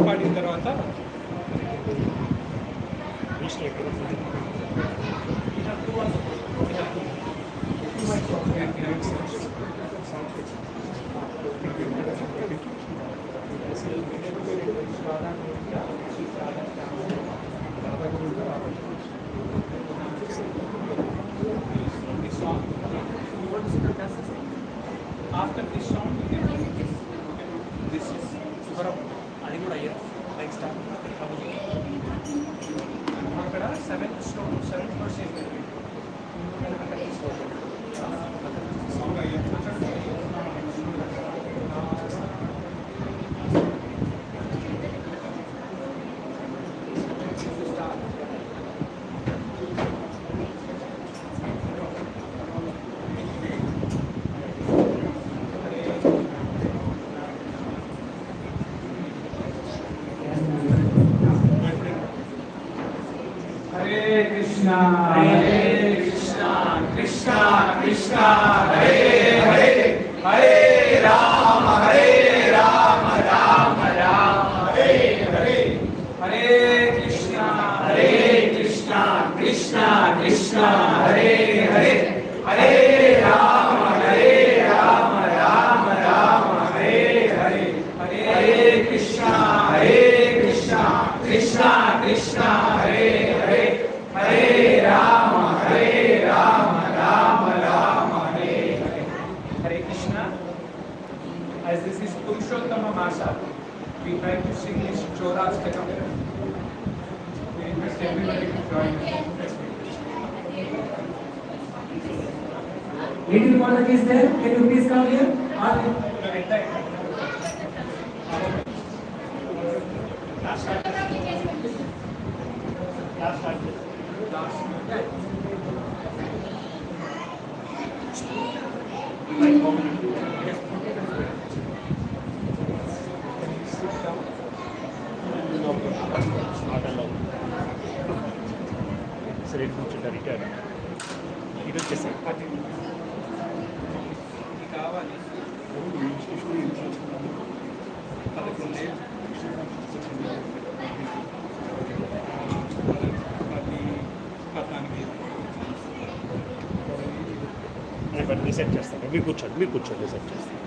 పాడిన తర్వాత after this song this is Subaram అది కూడా అయ్యారు లైక్ స్టార్ట్ అక్కడ 7th స్టోన్ 7th వర్స్ అయిపోయింది సాంగ్ అయ్యారు Hare Krishna, Krishna Krishna, Hare Hare, Hare Rama, Rama Rama, Hare Hare, Hare Krishna, Krishna Krishna, Hare Hare, Hare Rama, Rama Rama, Hare Hare, Hare Krishna, Krishna Krishna, Hare Hare, Hare Rama, Rama Rama, Hare Hare. Hare Krishna. As this is Purushottama Masa, we try to sing this Chorastakam. We request everybody to join us. 18 Mataji is there. Can you please come here? Reset చేస్తాను. మీరు కూర్చోండి reset చేస్తాను.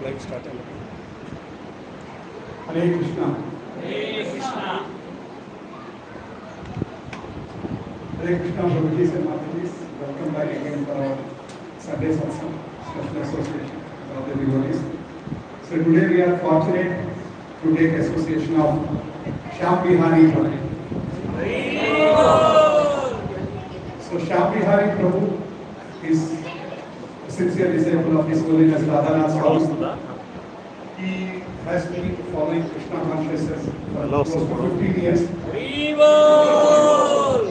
Live start అవ్వాలి. Hare Krishna. Hare Krishna, Prabhuji and Mataji, welcome back again for our Sunday Satsang Special Association of the devotees. So today we are fortunate to take association of Shyam Bihari Prabhu. So Shyam Bihari Prabhu is a sincere disciple of His Holiness Radhanath Swami. He has been following Krishna consciousness for close to 15 years.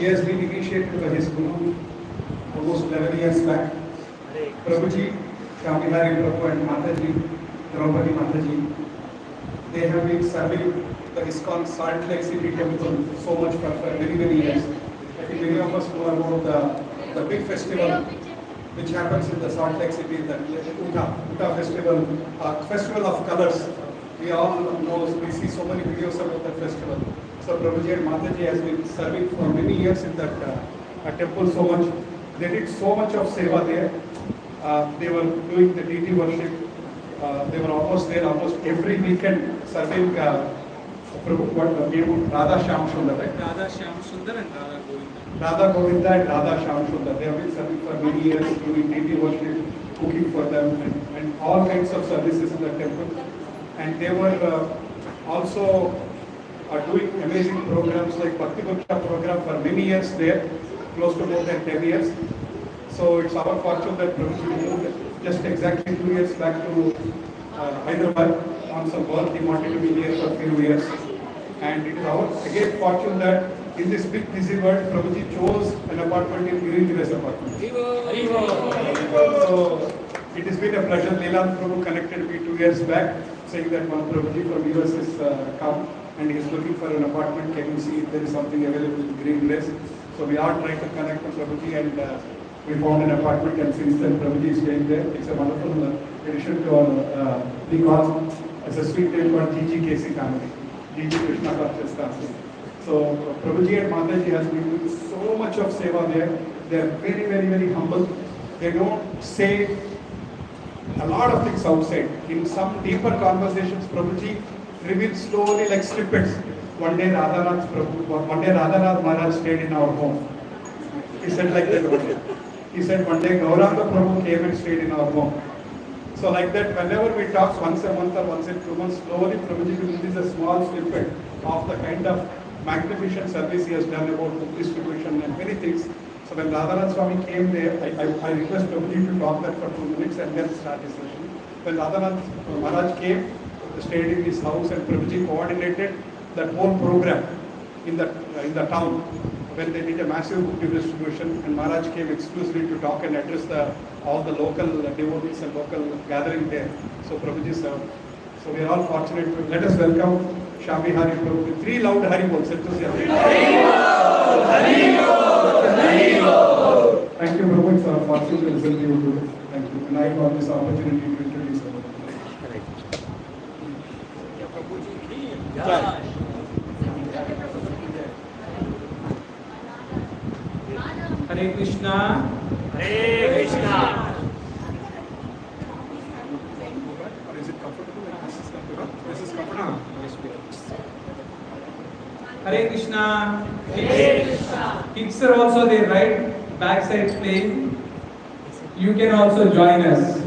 He has been initiated by his Guru almost 11 years back. Prabhuji, Shyam Bihari Prabhu and Mataji, Draupadi Mataji, they have been serving the ISKCON Salt Lake City Temple so much for many years. I think many of us know about the big festival which happens in the Salt Lake City, the Uta festival, festival of colors. We all know, we see so many videos about that festival. So Prabhuji and Mataji has been serving for many years in that temple so much. They did so much of seva there. They were doing the deity worship. They were almost there almost every weekend serving Prabhu, Radha Shyam Sundar, right? Radha Shyam Sundar and Radha Govinda. Radha Govinda and Radha Shyam Sundar. They have been serving for many years, doing deity worship, cooking for them, and all kinds of services in the temple. And they were also doing amazing programs like Bhakti Center program for many years there, close to more than 10 years. So it's our fortune that Prabhuji moved just exactly 2 years back to Hyderabad on some work. He wanted to be here for a few years. And it is our again fortune that in this big busy world, Prabhuji chose an apartment in Girin's apartment. So it has been a pleasure. Leland Prabhu connected me 2 years back, saying that one Prabhuji from US is come and he is looking for an apartment. Can you see if there is something available in Green Grass? So we are trying to connect with Prabhuji and we found an apartment, and since then Prabhuji is staying there. It's a wonderful addition to our we call as a sweet name called GGKC family, GG Krishna Conscious Family. So Prabhuji and Mataji has been doing so much of seva there. They are very humble. They don't say a lot of things outside. In some deeper conversations, Prabhuji reveals slowly like snippets. One day Radhanath Maharaj stayed in our home. He said like that one day. He said one day Gauranga Prabhu came and stayed in our home. So like that, whenever we talk once a month or once in 2 months, slowly Prabhuji releases a small snippet of the kind of magnificent service he has done about book distribution and many things. So when Radhanath Swami came there, I request Prabhuji to talk that for 2 minutes and then start his session. When Radhanath Maharaj came, stayed in his house, and Prabhuji coordinated that whole program in the town when they did a massive book distribution, and Maharaj came exclusively to talk and address all the local devotees and local gathering there. So Prabhuji served. So we are all fortunate to let us welcome Shyam Bihari Prabhu with 3 loud Hari Bols. Thank you, Prabhu. It's our fortune to listen to you today. Thank you. And I got this opportunity to introduce you. Hare Krishna. Hare Krishna. Or is it comfortable? This is comfortable. Yes, we are. Hare Krishna. Kids are also there, right? Backside playing. You can also join us.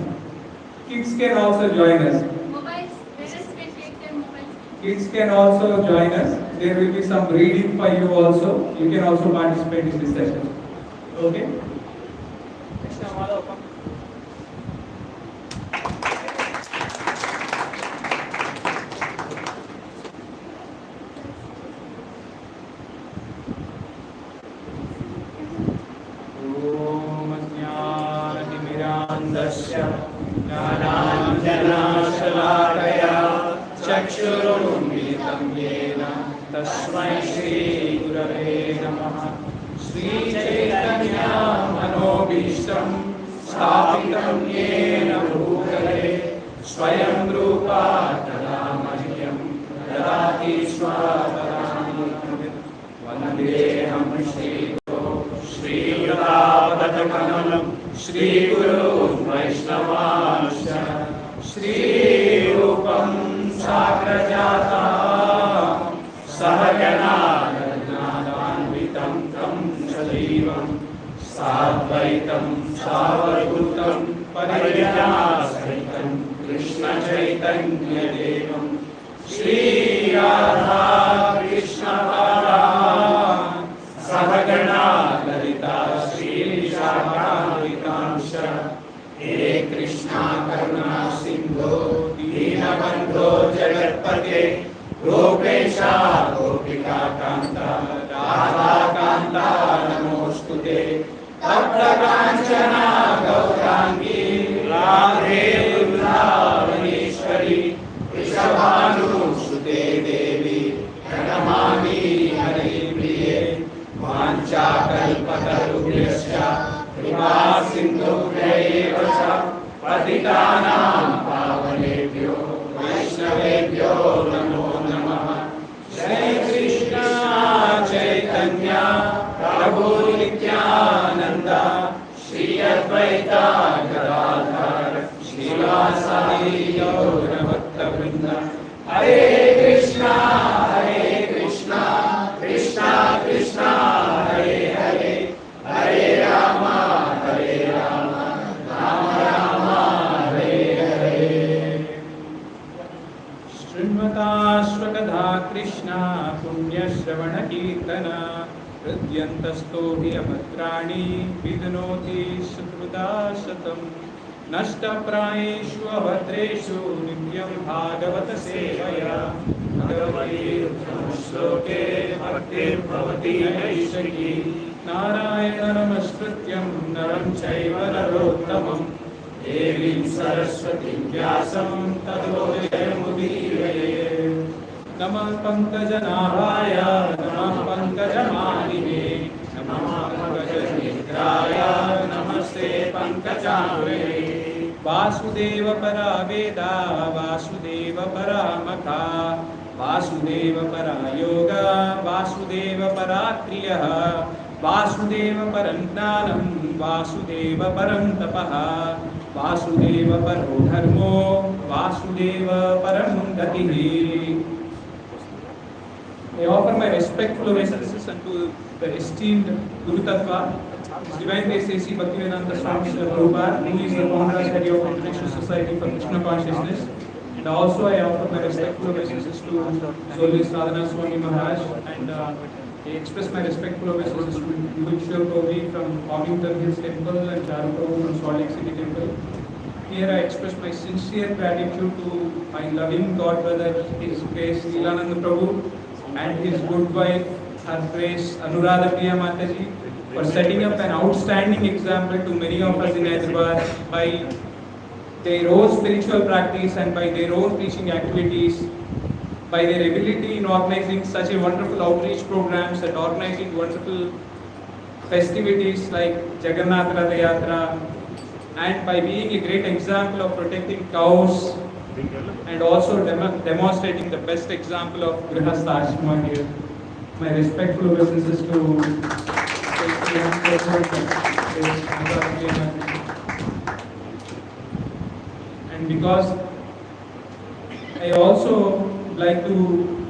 Kids can also join us. Mobiles, parents can take their mobiles. Kids can also join us. There will be some reading for you also. You can also participate in this session. Okay? Krishna Madhav, come. ज्ञानाञ्जनाशलाकया चक्षुरुन्मिलितं येन तस्मै श्रीगुरवे नमः। श्रीचैतन्यमनोभीष्टं स्थापितं येन भूतले स्वयं रूपा तदा मह्यं ददाति स्वपदान्तिकं। वन्देऽहं श्रीयुतापदकमलं श्रीगुरून् वैष्णवांश्च श्रीरूपं साग्रजाता सहगणा रत्नान्वितं तं सजीवं साद्वैतं सावधूतं परिजनासहितं कृष्णचैतन्यदेवं श्रीराधा कृष्णपादान् सहगणा ललिता श्रीशाखान्वितांश्च हे कृष्णा करुणा सिन्धो दीनबन्धो जगत्पते गोपेशा गोपिका कान्ता राधा कान्ता नमोऽस्तुते तप्तकाञ्चना गौराङ्गी राधे वृन्दावनेश्वरी वृषभानुसुते देवी प्रणमामि हरिप्रिये वाञ्छाकल्पतरुभ्यश्च कृपा सिन्धुभ्यैव च पतितानां पावनेभ्यो वैष्णवेभ्यो नमो नमः। जय कृष्ण चैतन्य प्रभु नित्यानन्द श्री अद्वैत गदाधर श्रीवासादि गौरभक्तवृन्द। हरे कृष्णा कृष्णा कृष्णा हरे हरे हरे राम राम राम हरे हरे। शृण्वताश्वकथा कृष्णा पुण्यश्रवणकीर्तना हृद्यन्तस्तो हि अभद्राणि विदनोति सुकृता शतम्। नष्टप्रायेषु अभद्रेषु नित्यं भागवत सेवया श्लोके भक्तिर्भवति नैष्ठिकी। नारायणं नमस्कृत्यं नरं चैव नरोत्तमं देवीं सरस्वतीं व्यासं ततो जयमुदीरये। नमः पङ्कजनाभाय नमः पङ्कजमालिने नमः पङ्कजनेत्राय नमस्ते पङ्कजाङ्घ्रिये। वासुदेव परा वेदा वासुदेव परा मखा वासुदेव परा योगा वासुदेव परा क्रियः वासुदेव परं ज्ञानं वासुदेव परं तपः वासुदेव परो धर्मो वासुदेव परं गतिः। I offer my respectful obeisances unto the esteemed Guru Tattva, His Divine Grace A.C. Bhaktivedanta Swami Srila Prabhupada, who is the founder and head of International Society for Krishna Consciousness. And also I offer my respectful obeisances to Zoli Sadhana Swami Maharaj, and I express my respectful obeisances to Vishwa Prabhu from Arlington Hills Temple and Charu Prabhu from Salt Lake City Temple. Here I express my sincere gratitude to my loving God brother, His Grace Leelananda Prabhu, and his good wife, Her Grace Anuradha Priya Mataji, for setting up an outstanding example to many of us in Hyderabad by their own spiritual practice and by their own teaching activities, by their ability in organizing such a wonderful outreach programs and organizing wonderful festivities like Jagannath Ratha Yatra, and by being a great example of protecting cows and also demonstrating the best example of Grihastha Ashrama here. My respectful obeisances to and because I also like to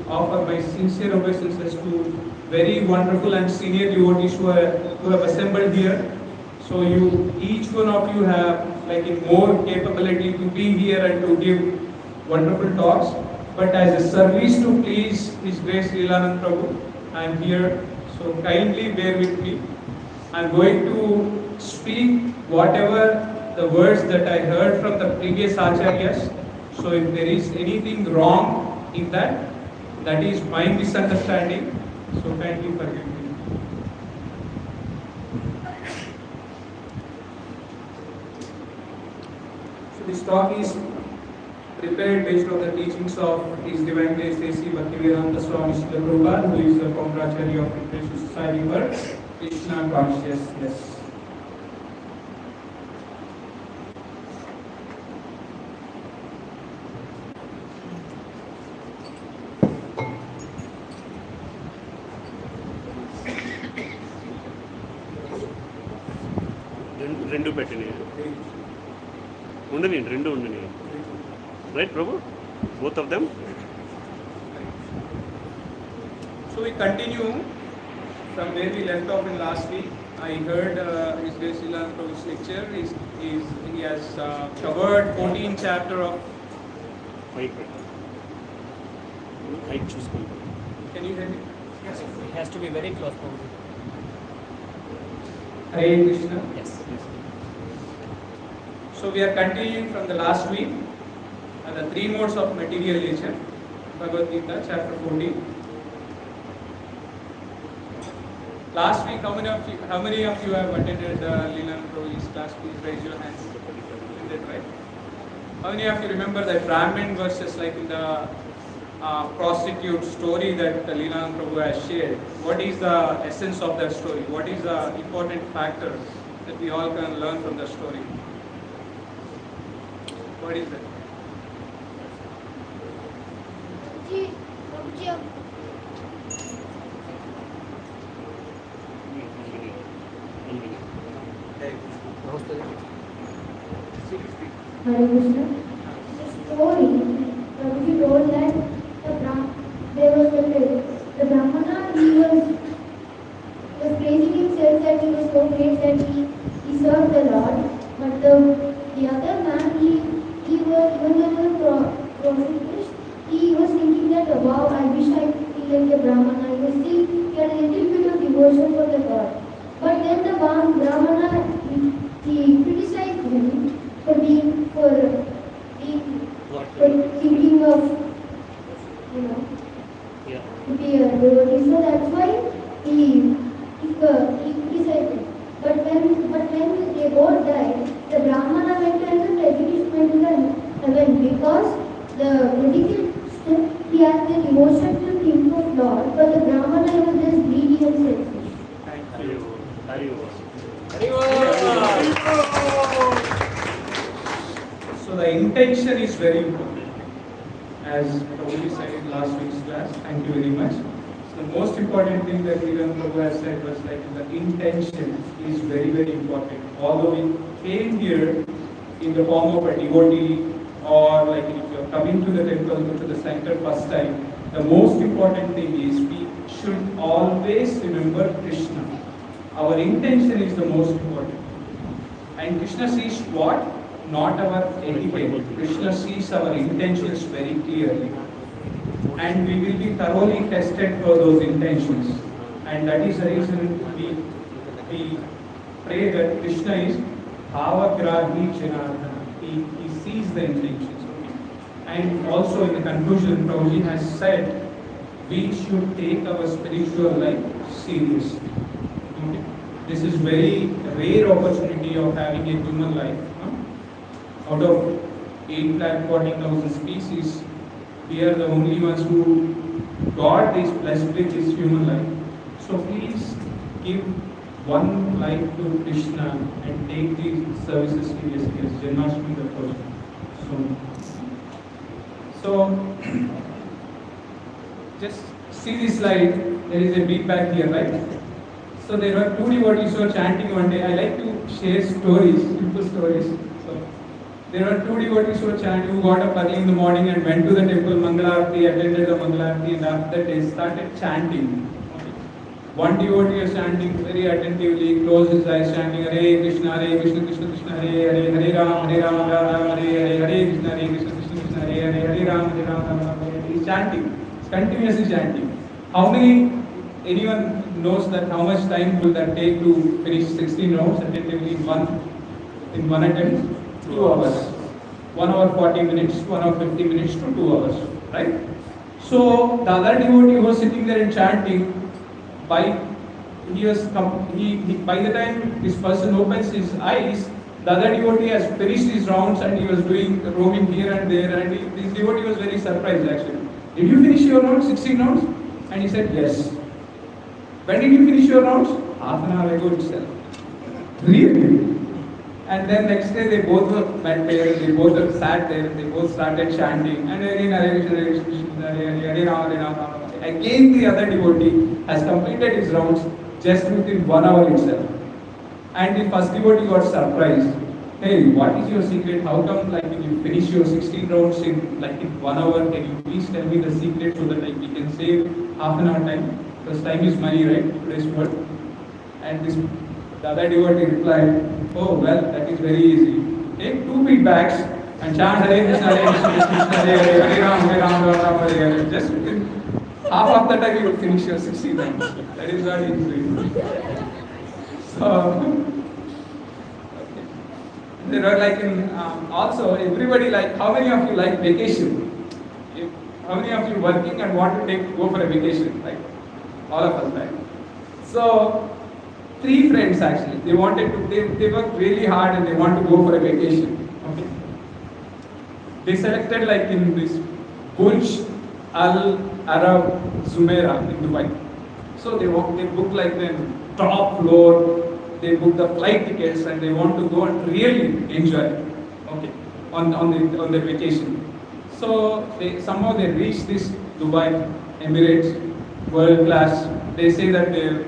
offer my sincere obeisances to very wonderful and senior devotees who have assembled here. So each one of you have like in more capability to be here and to give wonderful talks. But as a service to please His Grace Leelanand Prabhu, I am here. So kindly bear with me. I am going to speak whatever the words that I heard from the previous acharyas. So if there is anything wrong in that, that is my misunderstanding. So kindly forgive me. So this talk is prepared based on the teachings of His Divine Grace A.C. Bhaktivedanta Swami Srila Prabhupada, who is the founder Acharya of International Society for Krishna Consciousness. రెండు పెట్టినాయి ఉండని రెండు ఉండని right Prabhu both of them. So we continue from where we left off in last week. I heard His Grace Leelanand Prabhu's lecture. He has covered 14th chapter of. Mic చూసుకుంటాం. Can you hear me? Yes, it has to be very close to me. Hare Krishna. Yes. So we are continuing from the last week, the three modes of material nature, Bhagavad Gita, chapter 14. Last week, how many of you have attended Leelanand Prabhu's class? Please raise your hands. Is that right? How many of you remember that Brahmin versus like in the prostitute story that Leelanand Prabhu has shared? What is the essence of that story? What is the important factor that we all can learn from the story? What is that? Hare Krishna. The story, Prabhuji told that there was the Brahmana, he was praising himself that he was so great that he served the Lord. But the other man, he was, even though he was prostitute, he was thinking that, wow, I wish I could be like the Brahmana. He had a little bit of devotion for the God. But then the Brahmana, he criticized him for thinking of, to be a devotee. So that's why he criticized him. But when they both died, the Brahmana went to heaven, the execution went to heaven, because the predicted he had the devotion to think of Lord, but the Brahmana was just greedy and selfish. So the intention is very important. As Prabhuji said in last week's class, thank you very much. So the most important thing that Leelanand Prabhu has said was like the intention is very, very important. Although we came here in the form of a devotee, or like if you are coming to the temple, to the center first time, the most important thing is we should always remember Krishna. Our intention is the most important. And Krishna sees what? Not our etiquette. Krishna sees our intentions very clearly. And we will be thoroughly tested for those intentions. And that is the reason we pray that Krishna is Bhavagrahi Janardana. He sees the intentions. And also in the conclusion, Prabhuji has said, we should take our spiritual life seriously. Okay? This is very rare opportunity of having a human life. Out of 8,40,000 species, we are the only ones who God is blessed with this human life. So please give one life to Krishna and take these services seriously as Janmashtami the first. So just see this slide. There is a beat back here, right? So there were two devotees who were chanting one day. I like to share stories, simple stories. So There were two devotees who were chanting, who got up early in the morning and went to the temple, Mangalarti, attended the Mangalarti, and after that they started chanting. One devotee was chanting very attentively, closed his eyes, chanting Hare Krishna, Krishna Krishna, Hare Hare, Hare Ram, Ram Ram, Hare Hare, Hare Krishna, Krishna Krishna, Hare Hare, Hare Ram, Ram Ram, Hare Hare. He's chanting, he's continuously chanting. Anyone knows that how much time will that take to finish 16 rounds attentively in one attempt? 2 hours. 1 hour 40 minutes, 1 hour 50 minutes to 2 hours, right? So the other devotee was sitting there and chanting. By the time this person opens his eyes, the other devotee has finished his rounds and he was roaming here and there, and this devotee was very surprised actually. Did you finish your rounds, 16 rounds? And he said, yes. When did you finish your rounds? Half an hour ago itself. Really? And then next day they both went there, they both sat there, they both started chanting. And again, Hare Krishna, Hare Krishna, Hare Ram, Hare Ram. Again the other devotee has completed his rounds just within 1 hour itself. And the first devotee got surprised. Hey, what is your secret? How come you finish your 16 rounds in 1 hour? Can you please tell me the secret so that we can save half an hour time? Because time is money, right? Today's world. And the other devotee replied, oh well, that is very easy. Take 2 bead bags and chant Hare Krishna, Hare Krishna, Krishna, Hare Hare, Hare Ram, Hare Ram, Hare Ram, Hare Hare. Just within half of the time you will finish your 16 rounds. That is what he is doing. So, okay. There are also everybody how many of you like vacation? How many of you working and want to go for a vacation? All of us, right? So, 3 friends actually, they worked really hard and they want to go for a vacation. Okay. They selected in this Burj Al Arab Jumeirah in Dubai. So they booked the top floor, they booked the flight tickets and they want to go and really enjoy, okay, on their vacation. So somehow they reached this Dubai Emirates, world class. They say that they're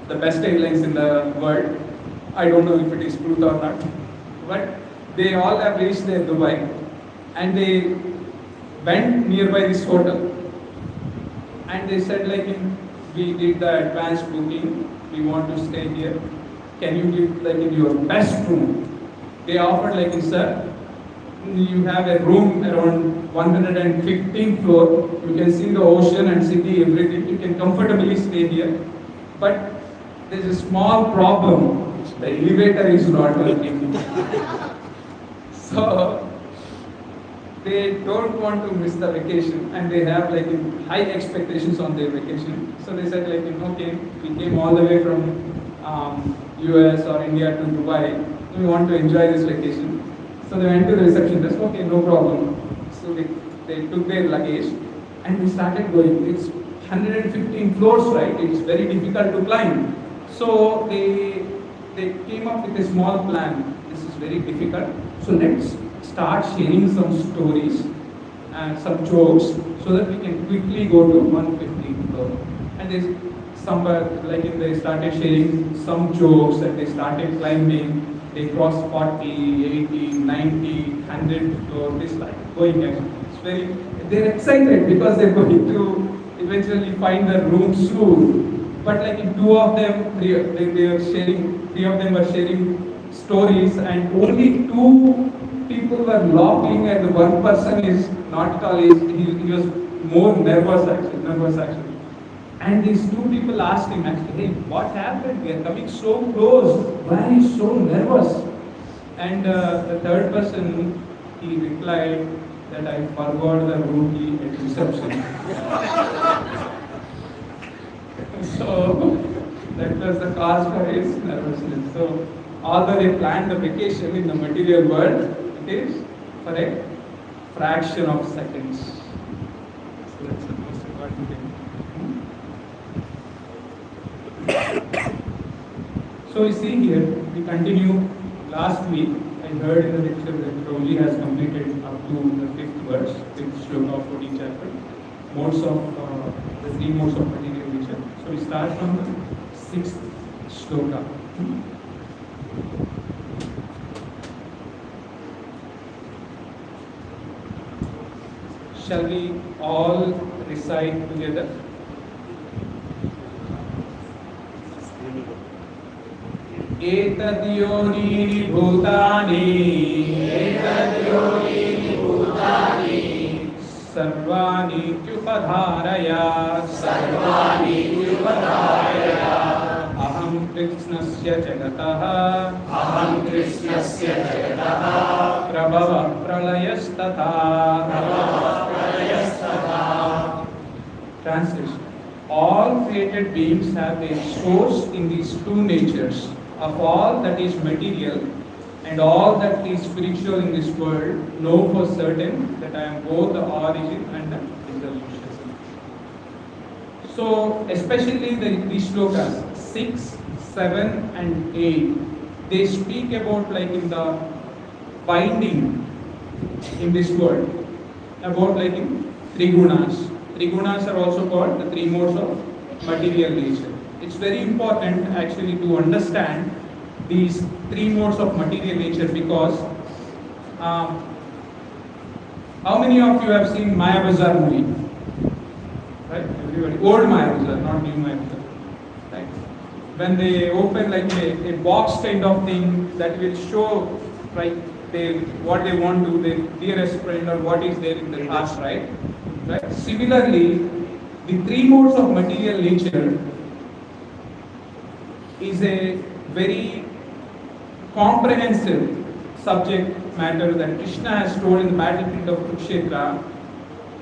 the best airlines in the world. I don't know if it is truth or not, but they all have reached their Dubai and they went nearby this hotel and they said we did the advanced booking, we want to stay here, can you give in your best room? They offered sir, you have a room around 115th floor, you can see the ocean and city, everything, you can comfortably stay here, but there is a small problem, the elevator is not working. So they don't want to miss the vacation and they have high expectations on their vacation. So they said okay, we came all the way from US or India to Dubai, we want to enjoy this vacation. So they went to the reception desk, okay, no problem. So they took their luggage and we started going. It's 115 floors, right? It's very difficult to climb. So they came up with a small plan. This is very difficult. So let's start sharing some stories and some jokes so that we can quickly go to 115th floor. And they started sharing some jokes and they started climbing. They crossed 40, 80, 90, 100 floor. They started going actually. They're excited because they're going to eventually find the room soon. But two of them, three of them were sharing stories and only 2 people were laughing and one person is not at all, he was more nervous actually. And these 2 people asked him actually, hey, what happened? We are coming so close. Why are you so nervous? And the third person, he replied that I forgot the room key at reception. So that was the cause for his nervousness. So although they planned the vacation in the material world, it is for a fraction of seconds. So that's the most important thing. So we see here, we continue. Last week, I heard in the lecture that Prabhuji has completed up to the 5th verse, 5th shloka of 14th chapter. The 3 modes of material nature. So we start from the 6th shloka. shall we all recite together? एतद्योनीनि भूतानि सर्वाणीत्युपधारय अहं कृष्णस्य जगतः प्रभवः प्रलयस्तथा Translation. All created beings have their source in these two natures of all that is material and all that is spiritual in this world. Know for certain that I am both the origin and the dissolution. So, especially these shlokas 6, 7 and 8, they speak about like in the binding in this world, about like in three gunas. Three gunas are also called the three modes of material nature. It's very important actually to understand these three modes of material nature because how many of you have seen Maya Bazaar movie? Right? Everybody. Old Maya Bazaar, not new Maya Bazaar. Right? When they open like a box kind of thing that will show right what they want to, their dearest friend or what is there in the past, right? Right? Similarly, the three modes of material nature is a very comprehensive subject matter that Krishna has told in the battlefield of Kurukshetra,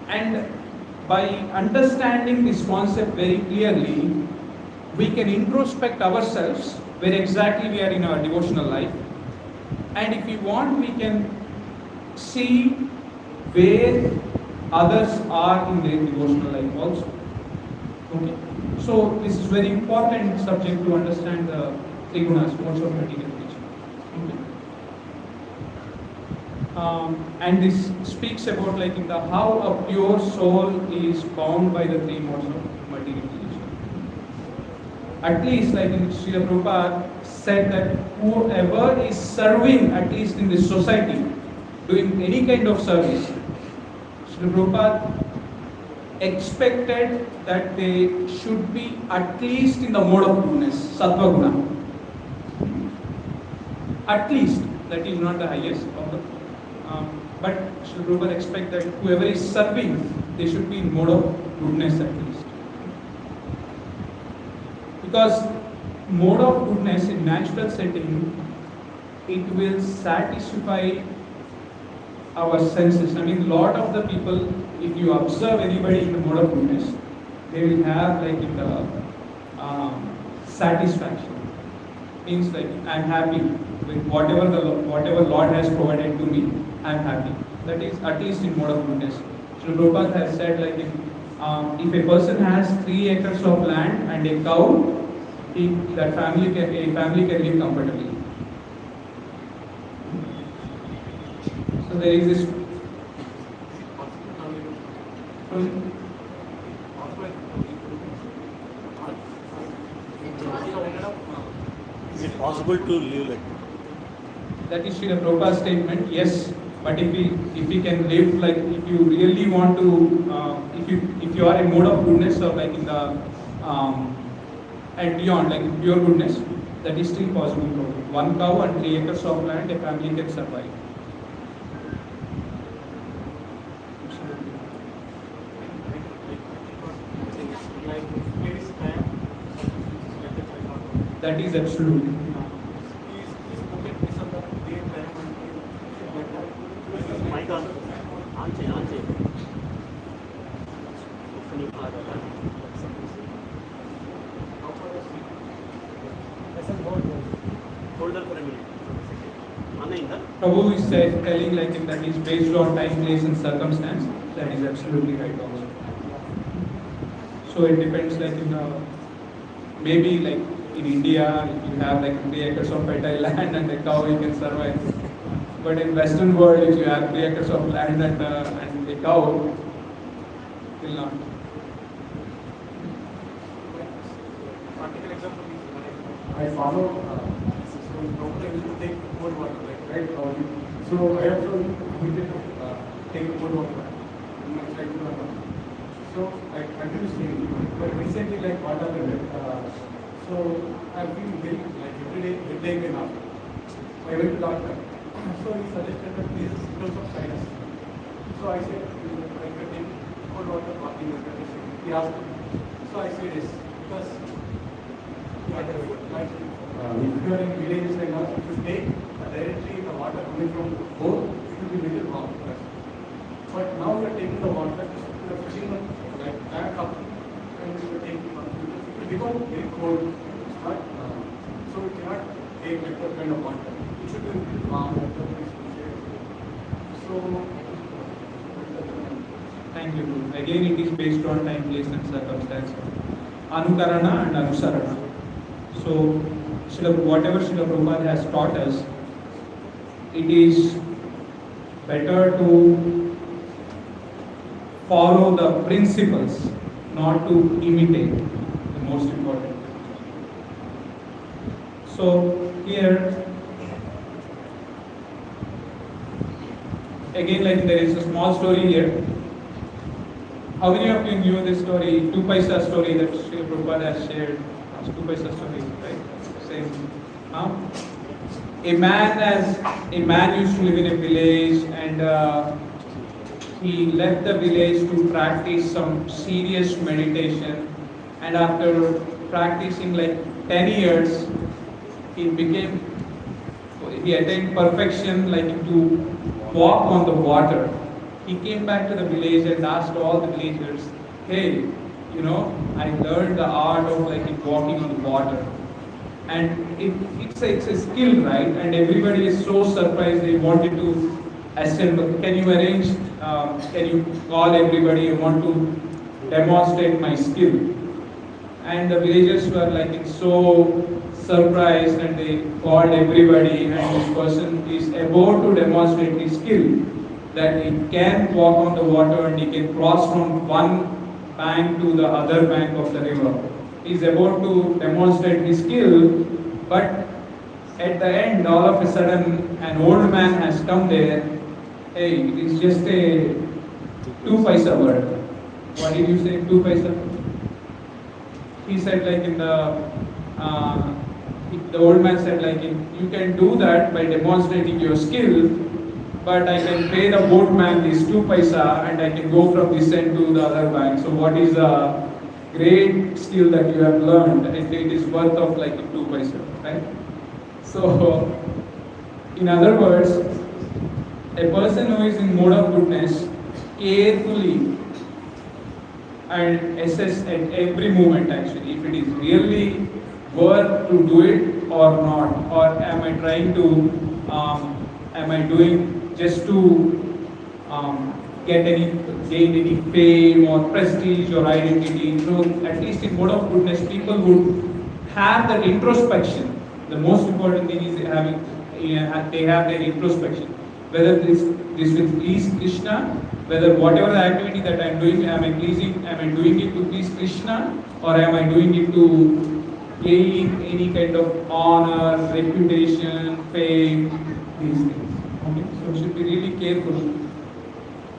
and by understanding this concept very clearly, we can introspect ourselves where exactly we are in our devotional life, and if we want, we can see where others are in their devotional life also. Okay. So this is very important subject to understand the three gunas, modes of material nature. Okay. And this speaks about like in the how a pure soul is bound by the three modes of material nature. At least like in Srila Prabhupada said that whoever is serving at least in this society, doing any kind of service, Srila Prabhupada expected that they should be at least in the mode of goodness, sattva guna. At least, that is not the highest of the, but Srila Prabhupada expects that whoever is serving, they should be in mode of goodness at least. Because mode of goodness in natural setting, it will satisfy our senses. I mean, lot of the people, if you observe anybody in the mode of goodness, they will have like in the satisfaction. Means like I'm happy with whatever Lord has provided to me. I'm happy. That is at least in mode of goodness. So Prabhupada has said like if a person has 3 acres of land and a cow, a family can live comfortably. So there is this. Is it possible to live like That is Srila Prabhupada's statement, yes. But if we can live like, if you really want to, if you are in mode of goodness or like in the and beyond, like pure goodness, that is still possible. 1 cow and 3 acres of land, a family can survive. That is absolute. mic on? On change, on change. Can you hold her for a minute. Prabhu is telling like if that is based on time, place and circumstance, that is absolutely right also. So it depends like in maybe like in India, if you have like 3 acres of fertile land and a cow, you can survive. But in Western world, if you have 3 acres of land and a cow, will not. Practical example is I follow so normally I will take cold water, right? So I also immediately take cold water. my childhood. So I continuously, but recently like what happened, so I've been very like every day headache and all. I went to doctor. So he suggested that these are symptoms of sinus. So I said, I can take cold water bathing. He asked me. So I said yes, because like if you are in villages like us, if you take directly the water coming from both, it will be little wrong for us. But now we are taking the water, we are filling it like back up, and we are taking it. It will become very cold. It's not, so we cannot take that kind of water. It should be warm water. So. Thank you. Again, it is based on time, place, and circumstance. Anukarana and Anusarana. So, whatever Srila Prabhupada has taught us, it is better to follow the principles, not to imitate. The most important. So, here, again, like there is a small story here. How many of you knew this story, 2 paisa story that Srila Prabhupada has shared? 2 paisa story, right? Same. A man used to live in a village, and he left the village to practice some serious meditation. And after practicing like 10 years, he attained perfection, like to walk on the water. He came back to the village and asked all the villagers, hey, I learned the art of like walking on the water. And it's a skill, right? And everybody is so surprised, they wanted to assemble. Can you arrange, can you call everybody, I want to demonstrate my skill. And the villagers were like so surprised, and they called everybody, and this person is about to demonstrate his skill, that he can walk on the water and he can cross from one bank to the other bank of the river. He is about to demonstrate his skill, but at the end, all of a sudden, an old man has come there. Hey, it is just a 2 paisa word. What did you say, 2 paisa? He said like the old man said like, you can do that by demonstrating your skill, but I can pay the boatman this 2 paisa and I can go from this end to the other bank. So what is the great skill that you have learned? It is worth of like 2 paisa, right? So, in other words, a person who is in mode of goodness carefully and assess at every moment actually if it is really worth to do it or not, or am I trying to, am I doing just to gain any fame or prestige or identity. So at least in mode of goodness, people would have that introspection. The most important thing is they have their introspection. Whether this will please Krishna, whether whatever the activity that I am doing, am I doing it to please Krishna, or am I doing it to gain any kind of honor, reputation, fame, these things. Okay? So we should be really careful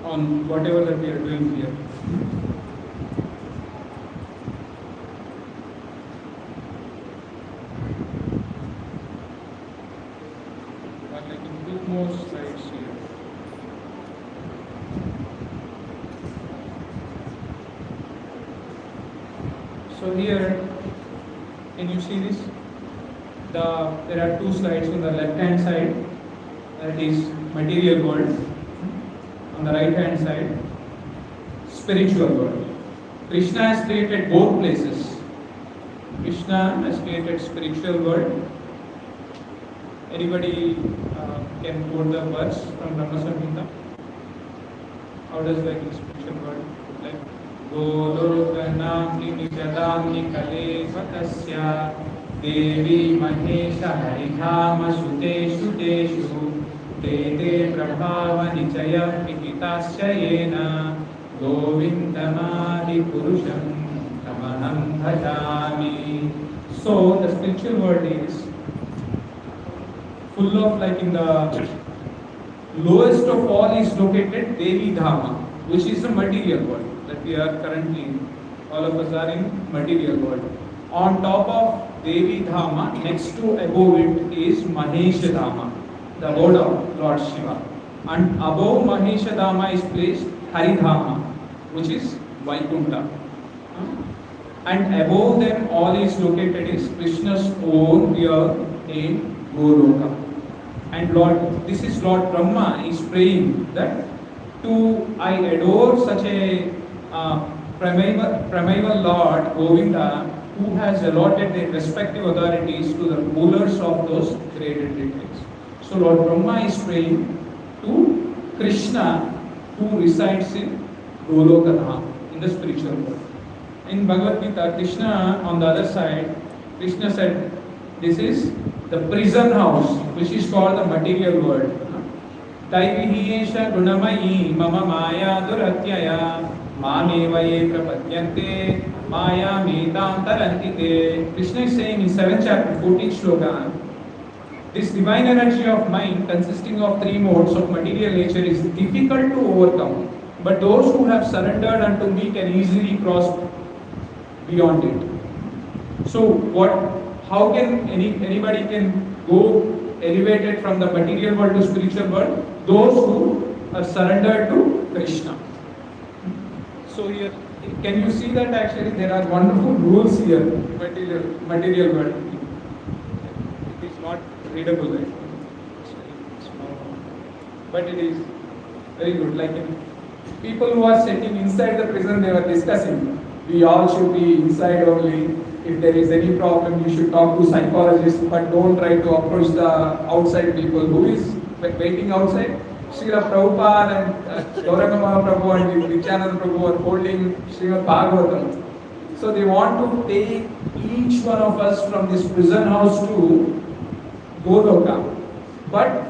on whatever that we are doing here. But like in 2 more slides here. So here, can you see this? There are 2 slides on the left hand side, that is material world. On the right hand side, spiritual world. Krishna has created both places. Krishna has created spiritual world. Anybody can quote the verse from Brahma Samhita? How does like the spiritual world look like? Golokanamni nijadamni kale vatasya devi mahesha harihama suteshu deshu Dete prabhava nichaya vihitasya govindamadi purusham tamaham bhajami. So the spiritual world is full of like in the lowest of all is located Devi Dhama, which is the material world that we are currently, all of us are in material world. On top of Devi Dhama, next to above it is Mahesha Dhama, the abode of Lord Shiva. And above Mahesha Dhama is placed Haridhama, which is Vaikuntha. And above them all is located is Krishna's own real name Goloka. And this is Lord Brahma is praying that I adore such a primeval Lord Govinda, who has allotted their respective authorities to the rulers of those created deities. So Lord Brahma is praying to Krishna, who resides in Goloka Dham, in the spiritual world. In Bhagavad Gita, Krishna on the other side, Krishna said, this is the prison house, which is called the material world. Daivihiyesha gunamayi mama maya duratyaya mameva ye prapadyante maya metam tarantite. Krishna is saying in 7th chapter, 14th shloka, this divine energy of mind consisting of 3 modes of material nature is difficult to overcome, but those who have surrendered unto me can easily cross beyond it. So how can anybody can go elevated from the material world to spiritual world? Those who are surrendered to Krishna. So here, can you see that actually there are wonderful rules here, material world. It is not readable, right? It's very small. But it is very good. Like people who are sitting inside the prison, they were discussing, we all should be inside only. If there is any problem, you should talk to psychologists, but don't try to approach the outside people. Who is waiting outside? Srila Prabhupada and Gauranga Mahaprabhu and Nityananda Prabhu are holding Srimad Bhagavatam. So they want to take each one of us from this prison house to Goloka. But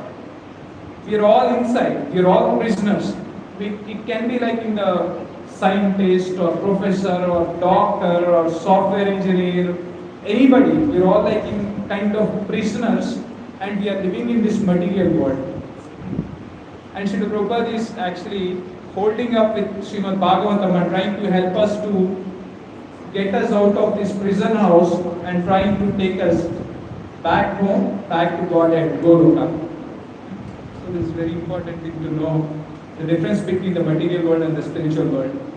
we are all inside, we are all prisoners. It can be like in the scientist or professor or doctor or software engineer, anybody, we are all like in kind of prisoners and we are living in this material world. And Srila Prabhupada is actually holding up with Srimad Bhagavatam and trying to help us to get us out of this prison house and trying to take us back home, back to Godhead, Goloka. So this is very important thing to know, the difference between the material world and the spiritual world.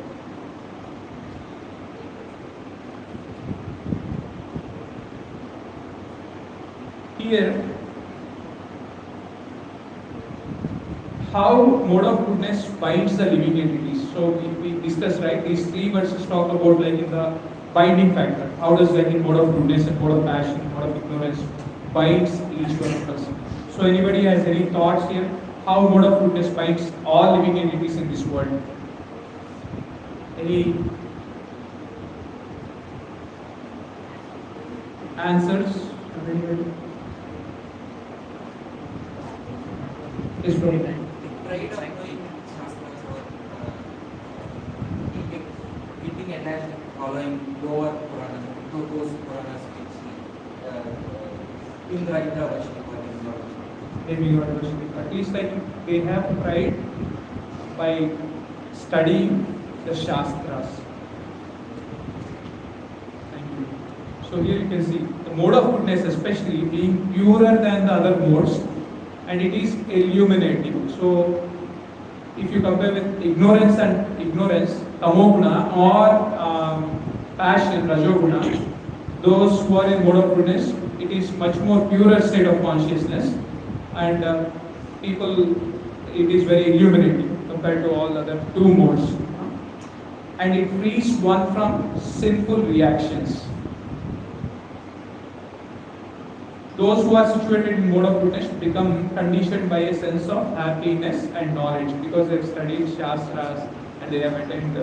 Here, how mode of goodness binds the living entities. So we discussed, right, these 3 verses talk about like in the binding factor. How does like in mode of goodness and mode of passion, mode of ignorance binds each one of us. So anybody has any thoughts here? How mode of goodness binds all living entities in this world? Any answers? Yes, bro. Pride of knowing Shastras or getting enhanced following lower Puranas, those Puranas which Indra Vashnika. At least like they have pride by studying the Shastras. Thank you. So here you can see the mode of goodness especially being purer than the other modes, and it is illuminating. So if you compare with ignorance and ignorance, tamoguna or passion, rajoguna, those who are in mode of goodness, it is much more purer state of consciousness, and people, it is very illuminating compared to all other 2 modes, and it frees one from sinful reactions. Those who are situated in mode of goodness become conditioned by a sense of happiness and knowledge because they have studied Shastras and they have attained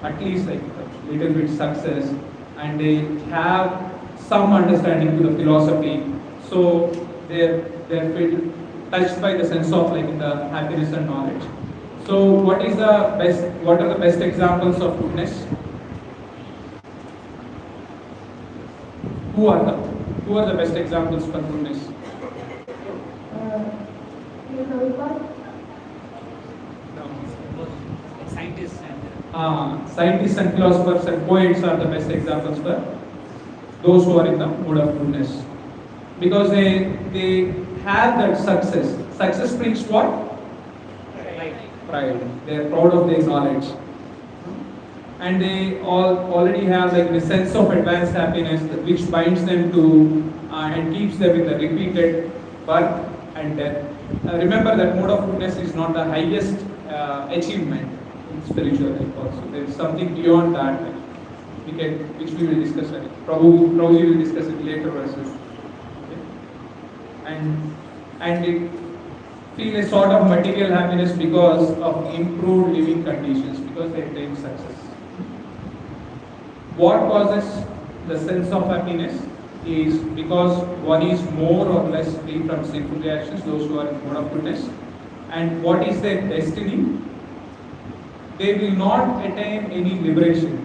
at least like a little bit success and they have some understanding to the philosophy. So they feel touched by the sense of like the happiness and knowledge. So what are the best examples of goodness? Who are the best examples for goodness? Prabhupada. No. scientists and philosophers and poets are the best examples for those who are in the mode of goodness. Because they have that success. Success brings what? Pride. They are proud of their knowledge. And they already have like the sense of advanced happiness which binds them to and keeps them in the repeated birth and death. Remember that mode of goodness is not the highest achievement in spiritual life also. There is something beyond that which we will discuss. Prabhuji will discuss it later verses. Okay? And it feel a sort of material happiness because of improved living conditions, because they attain success. What causes the sense of happiness is because one is more or less free from sinful reactions, those who are in mode of goodness. And what is their destiny? They will not attain any liberation.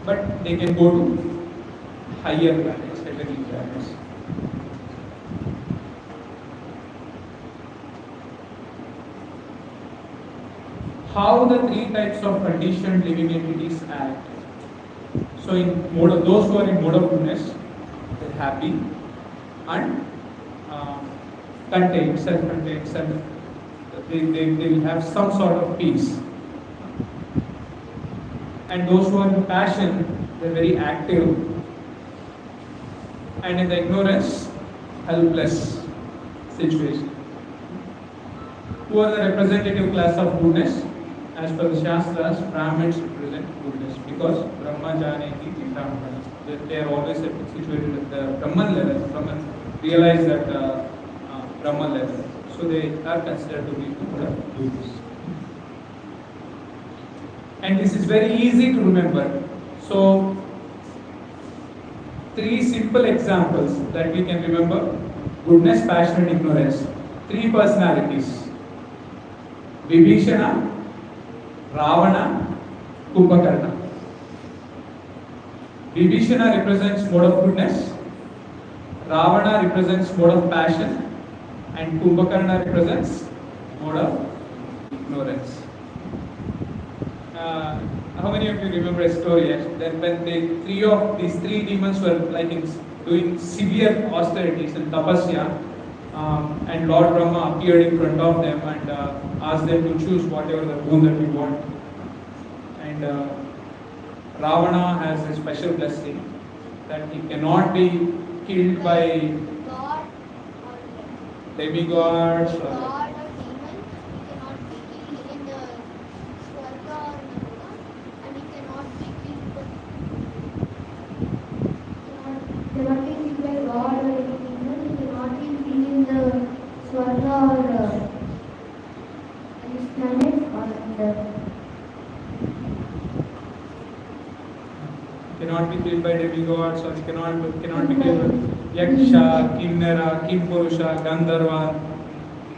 But they can go to higher planets, heavenly planets. How the three types of conditioned living entities act. So in mode of, those who are in mode of goodness, they're happy and contained, self-contained, they will have some sort of peace. And those who are in passion, they're very active. And in the ignorance, helpless situation. Who are the representative class of goodness? As per the Shastras, Brahmins represent goodness because Brahma Janeti Brahmana. They are always situated at the Brahman level. Brahman realize that Brahman level. So they are considered to be gurus. And this is very easy to remember. So, three simple examples that we can remember: goodness, passion, and ignorance. Three personalities: Vibhishana, Ravana, Kumbhakarna. Vibhishana represents mode of goodness, Ravana represents mode of passion, and Kumbhakarna represents mode of ignorance. How many of you remember a story that when these three demons were doing severe austerities and tapasya, and Lord Brahma appeared in front of them and asked them to choose whatever the boon that we want. And Ravana has a special blessing that he cannot be killed by God or demigods or God or demon, he cannot be killed in the Swarga or Nirvana, and he cannot be killed by God or any demon, he cannot be killed in the Swarga or any planet cannot be killed by demigods, or cannot be killed by Yaksha, Kinnara, Kimpurusha, Gandharva.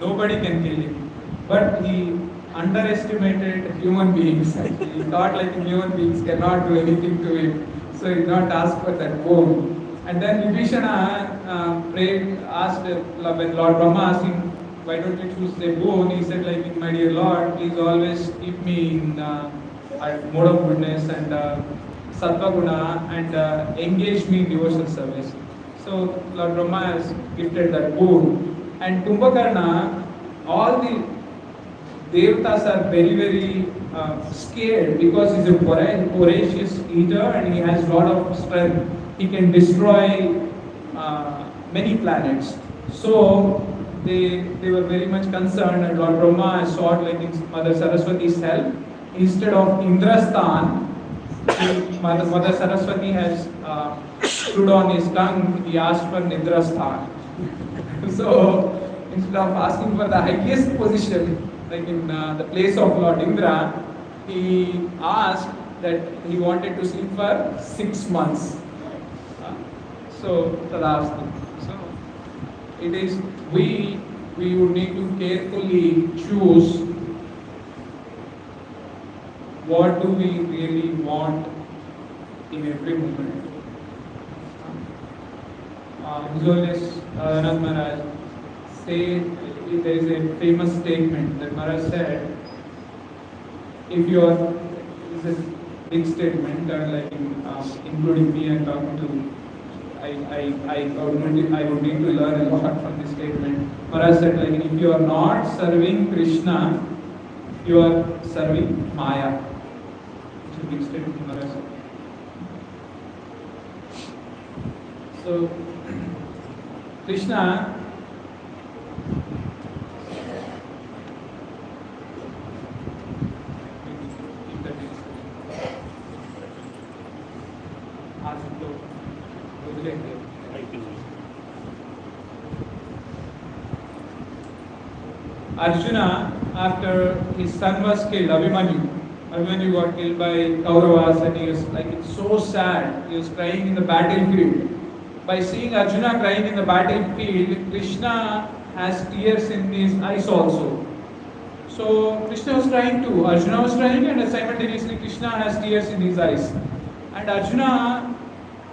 Nobody can kill him. But he underestimated human beings. He thought like human beings cannot do anything to him. So he did not ask for that boon. And then Vibhishana asked when Lord Brahma asked him, why don't you choose the boon? He said like, my dear Lord, please always keep me in mode of goodness and Sattva Guna and engage me in devotional service. So Lord Brahma has gifted that boon. And Kumbhakarna, all the Devatas are very, very scared because he's a voracious eater and he has a lot of strength. He can destroy many planets. So they were very much concerned, and Lord Brahma sought like in Mother Saraswati's help. Instead of Indrastan, Mother Saraswati has stood on his tongue, he asked for Nidrastan. So instead of asking for the highest position, like in the place of Lord Indra, he asked that he wanted to sleep for 6 months. So Tadasti. So it is we would need to carefully choose what do we really want in every moment. His Holiness Anand Maharaj said there is a famous statement that Maharaj said, if you are, this is a big statement, including me and talking to, I would need to learn a lot from this statement. Maharaj said, like, if you are not serving Krishna, you are serving Maya. It's a big statement Maharaj said. So, Krishna Arjuna, after his son was killed, Abhimanyu got killed by Kauravas, and he was like so sad. He was crying in the battlefield. By seeing Arjuna crying in the battlefield, Krishna has tears in his eyes also. So Krishna was crying too. Arjuna was crying, and simultaneously Krishna has tears in his eyes. And Arjuna,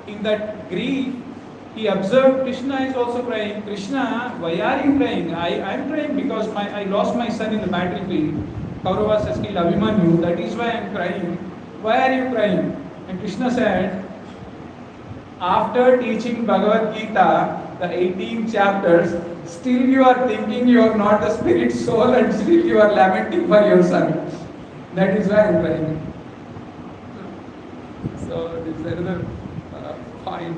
in that grief, he observed Krishna is also crying. Krishna, why are you crying? I am crying because I lost my son in the battlefield. Kauravas has killed Abhimanyu. That is why I am crying. Why are you crying? And Krishna said, after teaching Bhagavad Gita, the 18 chapters, still you are thinking you are not the spirit soul, and still you are lamenting for your son. That is why I am crying. So this is another point.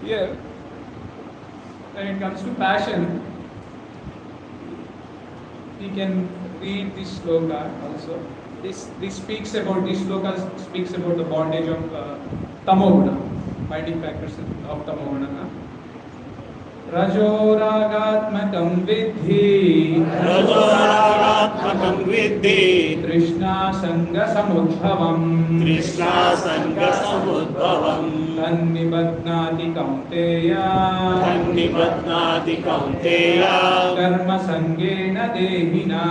Here, when it comes to passion, we can read this sloka also. This speaks about, this sloka speaks about the bondage of tamoguna, binding factors of tamoguna. Rajoragatmakam vidhi Krishna sanga samudbhavam Tannibadnati kaunteya Karma sangena dehina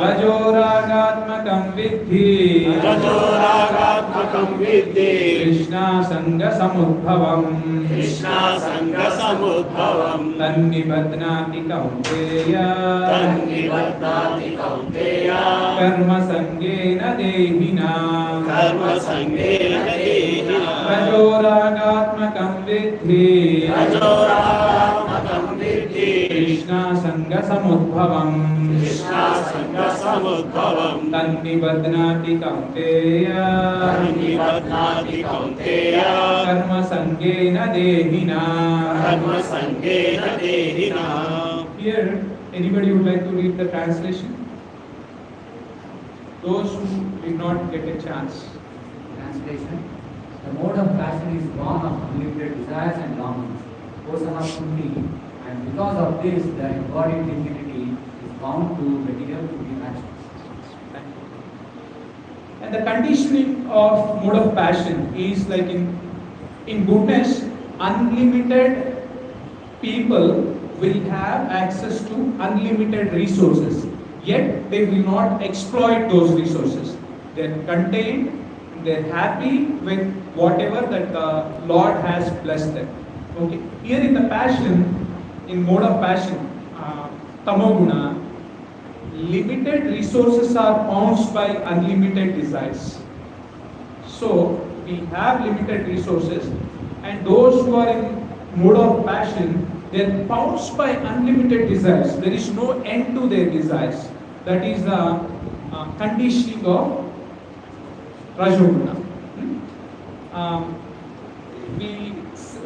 Rajoragatmakam vidhi Krishna sanga samudbhavam Tannibadnati kaunteya Karma sangena dehina Rajoragatmakam vidhi Krishna sanga samudbhavam Tannibadnati kaunteya Karma sangena dehina. Here, anybody would like to read the translation? Those who did not get a chance. Translation. The mode of passion is born of unlimited desires and longings. O son of Kunti, and because of this, the embodied divinity is bound to material actions. And the conditioning of mode of passion is like in goodness, unlimited people will have access to unlimited resources, yet they will not exploit those resources. They are contained, they are happy with whatever that the Lord has blessed them. Okay. Here in the passion, in mode of passion, tamoguna, limited resources are pounced by unlimited desires. So we have limited resources, and those who are in mode of passion, they are pounced by unlimited desires. There is no end to their desires. That is the conditioning of Rajoguna.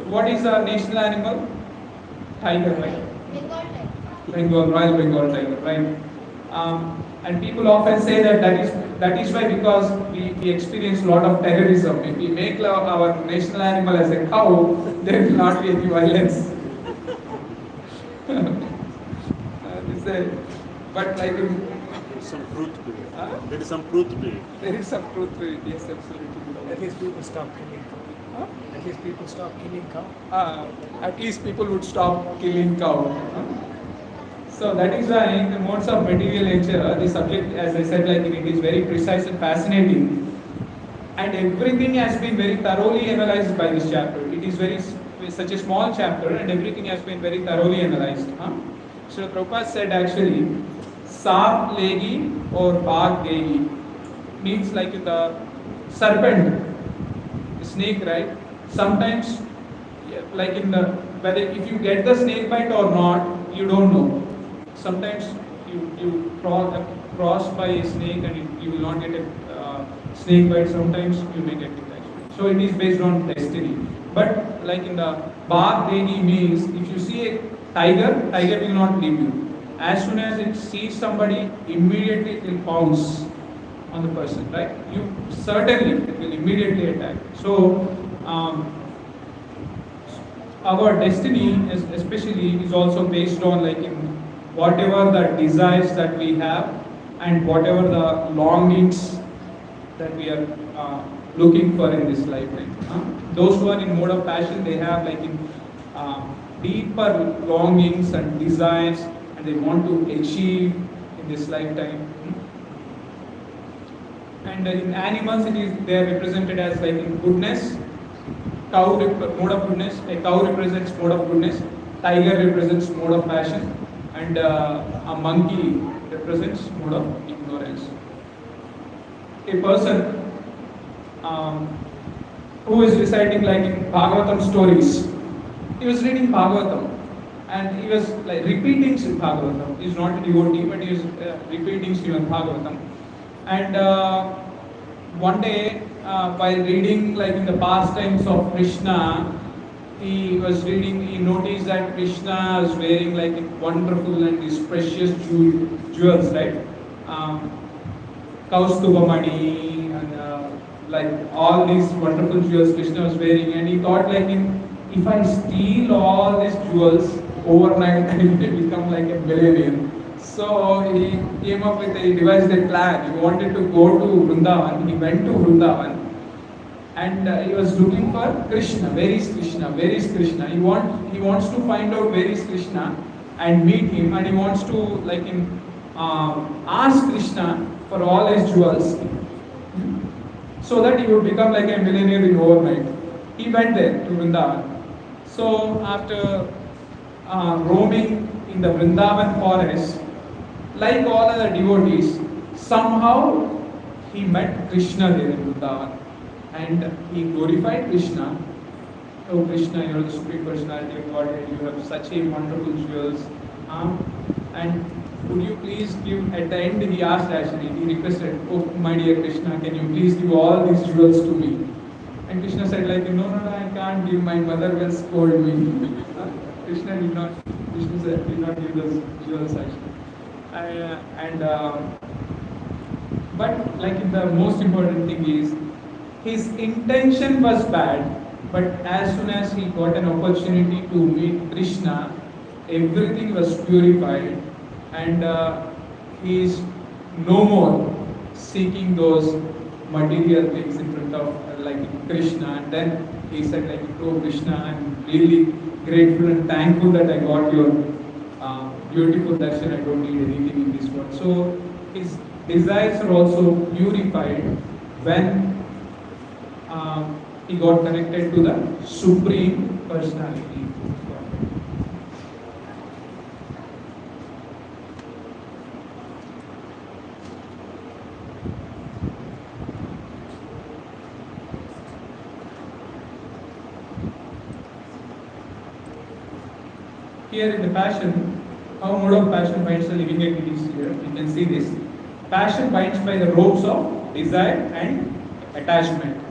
What is our national animal? Tiger, right? Royal Bengal tiger, right? And people often say that is why, because we experience a lot of terrorism. If we make our national animal as a cow, there will not be any violence. But like There is some truth to it. There is some truth to it. there is some truth to it. Yes, absolutely. At least people stop killing cow. Huh? At least people stop killing cow. At least people would stop killing cow. So that is why in the modes of material nature, the subject, as I said, like it is very precise and fascinating, and everything has been very thoroughly analyzed by this chapter. It is very such a small chapter, and everything has been very thoroughly analyzed. So Prabhupada said actually, Saap legi or Bhag degi means like the serpent, snake, right? Sometimes, like in the whether if you get the snake bite or not, you don't know. Sometimes you cross by a snake and you will not get a snake bite. Sometimes you may get it actually. So it is based on destiny. But like in the Bhag degi means if you see a tiger will not leave you. As soon as it sees somebody, immediately it will pounce on the person, right? You certainly it will immediately attack. So our destiny is also based on like in whatever the desires that we have and whatever the longings that we are looking for in this lifetime. Those who are in mode of passion, they have like in deeper longings and desires, and they want to achieve in this lifetime. And in animals, they are represented as like in goodness. Cow mode of goodness. A cow represents mode of goodness. Tiger represents mode of passion, and a monkey represents mode of ignorance. A person who is reciting like in Bhagavatam stories. He was reading Bhagavatam and he was like repeating Srimad Bhagavatam. He is not a devotee, but he is repeating Srimad Bhagavatam. And one day, while reading like in the pastimes of Krishna, he was reading. He noticed that Krishna is wearing like wonderful and these precious jewels, right? Kaustubhamani and like all these wonderful jewels Krishna was wearing, and he thought like if I steal all these jewels overnight, I will become like a millionaire. So he came up with he devised a plan. He wanted to go to Vrindavan. He went to Vrindavan and he was looking for Krishna. Where is Krishna? Where is Krishna? He wants to find out where is Krishna and meet him, and he wants to like ask Krishna for all his jewels, so that he would become like a millionaire in overnight. He went there to Vrindavan. So after roaming in the Vrindavan forest, like all other devotees, somehow he met Krishna there in Vrindavan, and he glorified Krishna. Oh Krishna, you are the Supreme Personality of Godhead. You have such a wonderful jewels, and could you please give, at the end he asked actually, he requested, oh my dear Krishna, can you please give all these jewels to me? And Krishna said like, no, I can't give, my mother will scold me. Krishna did not give those jewels actually. But like the most important thing is, his intention was bad, but as soon as he got an opportunity to meet Krishna, everything was purified, and he is no more seeking those material things in front of like Krishna. And then he said like, oh Krishna, I'm really grateful and thankful that I got your beautiful darshan. I don't need anything in this world. So his desires are also purified when he got connected to the Supreme Personality. Here in the passion, how mode of passion binds the living entities here. You can see this. Passion binds by the ropes of desire and attachment.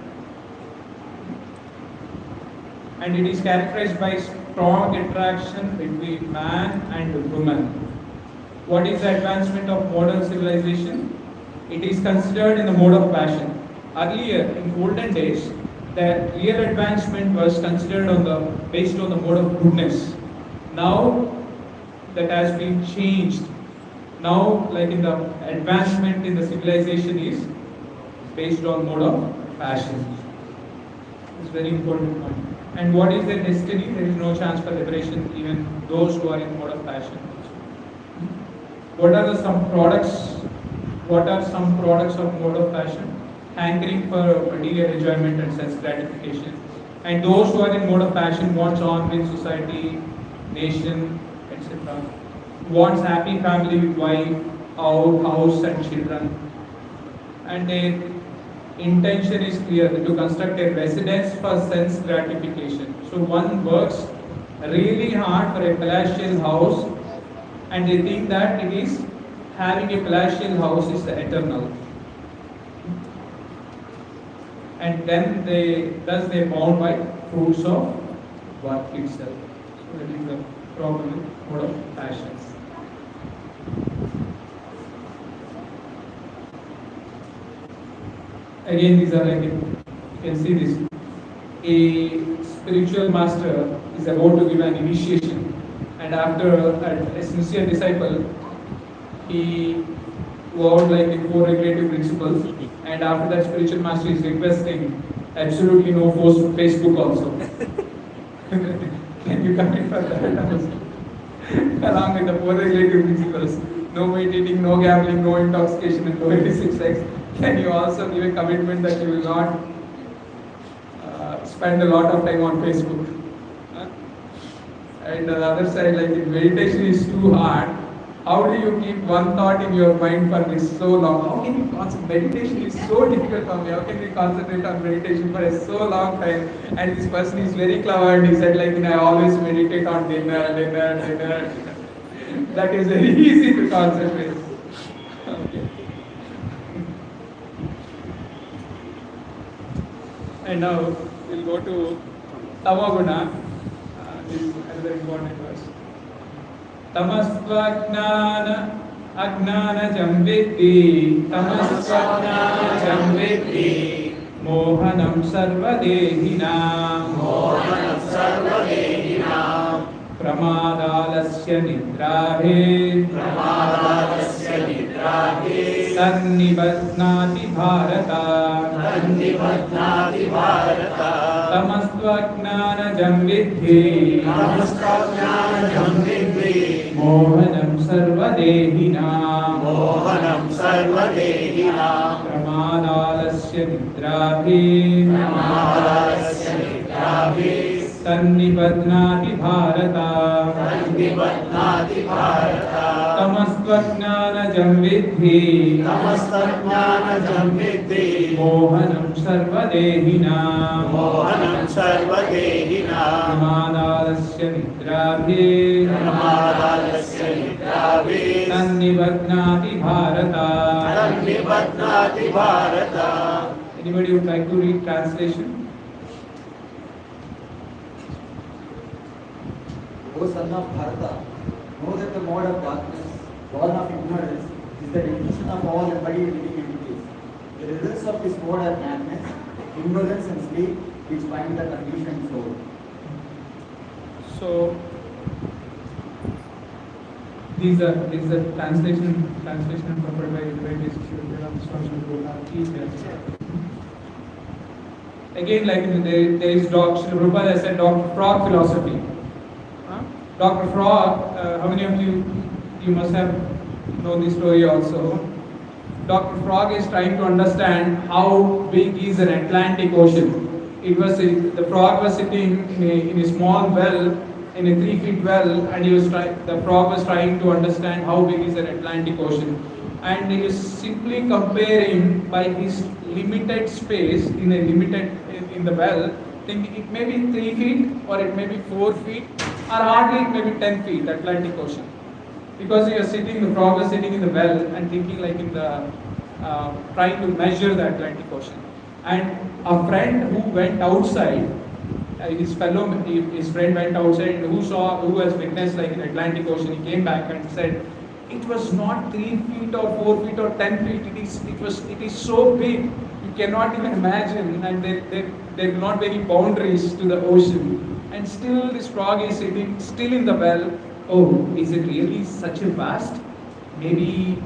And it is characterized by strong attraction between man and woman. What is the advancement of modern civilization? It is considered in the mode of passion. Earlier, in olden days, the real advancement was considered based on the mode of goodness. Now that has been changed. Now, like in the advancement in the civilization is based on mode of passion. It's very important point. And what is their destiny? There is no chance for liberation, even those who are in mode of passion. What are some products? What are some products of mode of passion? Hankering for material enjoyment and sense gratification, And those who are in mode of passion wants honor in society, nation, etc. Wants happy family with wife, house and children. And their intention is clear to construct a residence for sense gratification. So one works really hard for a palatial house, and they think that it is having a palatial house is the eternal. And then they bound by fruits of work itself. So that is the problem with mode of passions. Again, these are like, you can see this. A spiritual master is about to give an initiation, and after a sincere disciple, he vowed like the 4 regulative principles, and after that spiritual master is requesting absolutely no Facebook also. Can you commit for that also? Along with the 4 regulative principles, no meditating, no gambling, no intoxication, and no illicit sex. Can you also give a commitment that you will not spend a lot of time on Facebook? And on the other side, like if meditation is too hard, how do you keep one thought in your mind for this so long? How can you concentrate? Meditation is so difficult for me. How can we concentrate on meditation for a so long time? And this person is very clever and he said like, I always meditate on dinner. That is very easy to concentrate. Okay. And now we'll go to Tamaguna. This is another important verse. Tamastvajnana ajnanajam viddhi, tamastvajnanajam viddhi, mohanam sarvadehinam, pramaadalasya nidrahe, tannibadnati bharata, tamastvajnanajam viddhi, mohanam sarvadehinam, pramaadalasya nidrahe, tannibadnati bharata, tamastvajnanajam viddhi, mohanam sarvadehinam, pramaadalasya nidrahe, tannibadnati bharata. Anybody would like to read translation? O son of Bharata, know that the mode of darkness, born of ignorance, is the definition of all embodied living entities. The results of this mode are madness, ignorance and sleep, which bind the conditioned soul. So, these are translation provided by various again, like there is Dr. Prabhupada has said Dr. Frog philosophy. Dr. Frog, how many of you must have known this story also. Dr. Frog is trying to understand how big is an Atlantic Ocean. The frog was sitting in a small well, in a 3 feet well, and the frog was trying to understand how big is an Atlantic Ocean. And he is simply comparing by his limited space in the well, thinking it may be 3 feet or it may be 4 feet or hardly it may be 10 feet, Atlantic Ocean. Because the frog was sitting in the well and thinking like trying to measure the Atlantic Ocean. And a friend who went outside, his friend went outside and who has witnessed like an Atlantic Ocean, he came back and said, it was not 3 feet or 4 feet or 10 feet, it is so big, you cannot even imagine, and there will not be any boundaries to the ocean. And still this frog is sitting still in the well. Oh, is it really such a vast? Maybe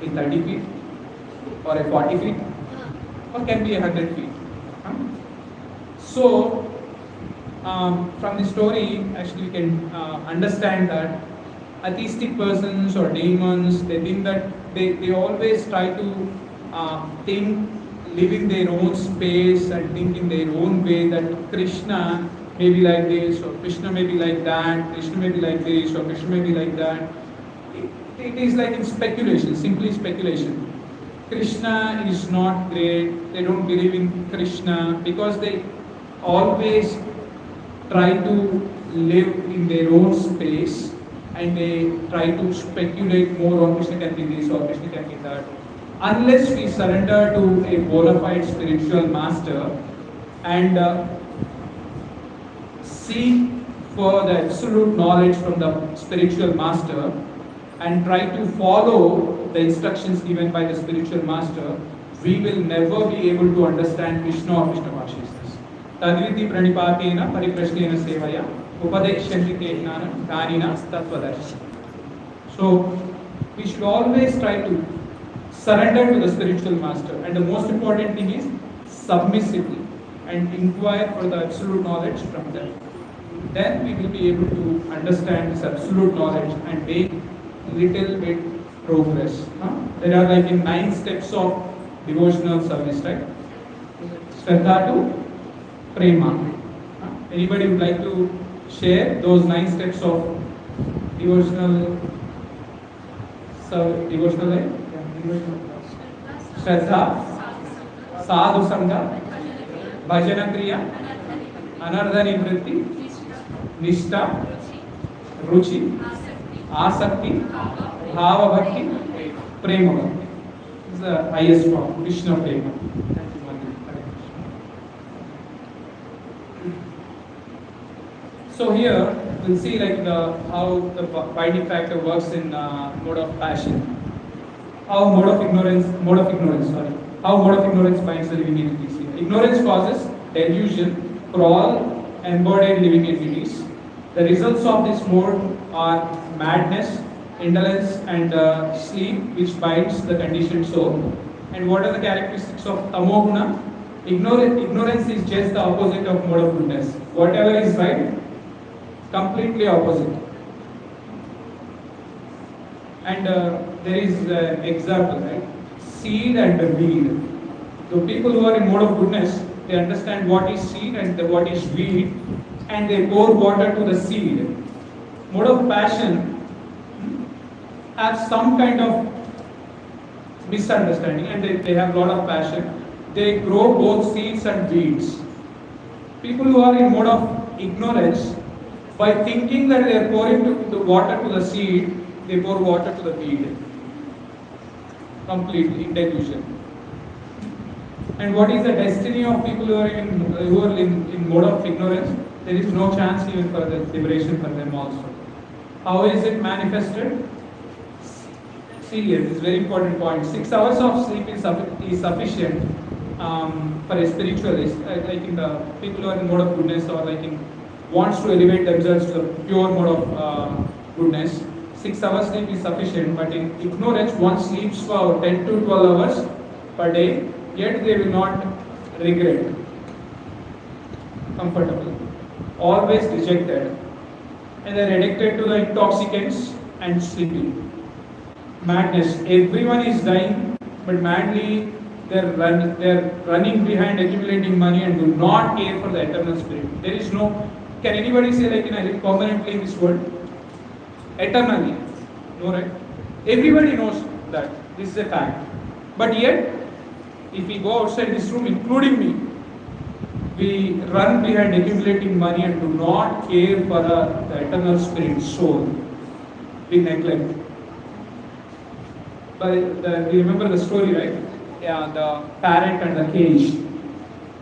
a 30 feet or a 40 feet or can be 100 feet. So from the story actually you can understand that atheistic persons or demons, they think that they always try to think live in their own space and think in their own way that Krishna may be like this or Krishna may be like that, Krishna may be like this or Krishna may be like that. It is like in speculation, simply speculation. Krishna is not great, they don't believe in Krishna because they always try to live in their own space and they try to speculate more on Krishna can be this or Krishna can be that. Unless we surrender to a bona fide spiritual master and seek for the absolute knowledge from the spiritual master and try to follow the instructions given by the spiritual master, we will never be able to understand Krishna or Krishna consciousness. Tadviti pranipatena pariprashnena sevaya upadeshyanti te gnanam dhanina tattvadarshi. So we should always try to surrender to the spiritual master, and the most important thing is submissively and inquire for the absolute knowledge from them. Then we will be able to understand this absolute knowledge and make little bit progress. There are like in 9 steps of devotional service, right? Shraddha to Prema. Anybody would like to share those 9 steps of devotional life? Shraddha, Sadhu Sangha, Bhajana Kriya, Anardha Nivritti, Nishtha, Ruchi, Asakti, Bhava Bhakti, Prema Bhakti. This is the highest form, Krishna Prema. So here we'll see like how the binding factor works in mode of passion. How mode of ignorance binds the living entities. Ignorance causes delusion for all embodied living entities. The results of this mode are madness, indolence, and sleep, which binds the conditioned soul. And what are the characteristics of tamoguna? Ignorance is just the opposite of mode of goodness. Whatever is right, completely opposite. And there is an example, right? Seed and the weed. The people who are in mode of goodness, they understand what is seed and what is weed, and they pour water to the seed. Mode of passion have some kind of misunderstanding, and they have a lot of passion. They grow both seeds and weeds. People who are in mode of ignorance, by thinking that they are pouring the water to the seed, they pour water to the weed. Completely in delusion. And what is the destiny of people who are in mode of ignorance? There is no chance even for the liberation for them also. How is it manifested? See here, this is a very important point. 6 hours of sleep is sufficient for a spiritualist. Like in the people who are in mode of goodness or like in wants to elevate themselves to the pure mode of goodness. 6 hours sleep is sufficient, but in ignorance, one sleeps for 10 to 12 hours per day, yet they will not regret. Comfortable. Always rejected. And they are addicted to the intoxicants and sleeping. Madness. Everyone is dying, but madly they are running behind accumulating money and do not care for the eternal spirit. There is no. Can anybody say like I live permanently in this world? Eternally. No, right? Everybody knows that. This is a fact. But yet, if we go outside this room, including me, we run behind accumulating money and do not care for the eternal spirit, soul. We neglect. But you remember the story, right? Yeah, the parrot and the cage.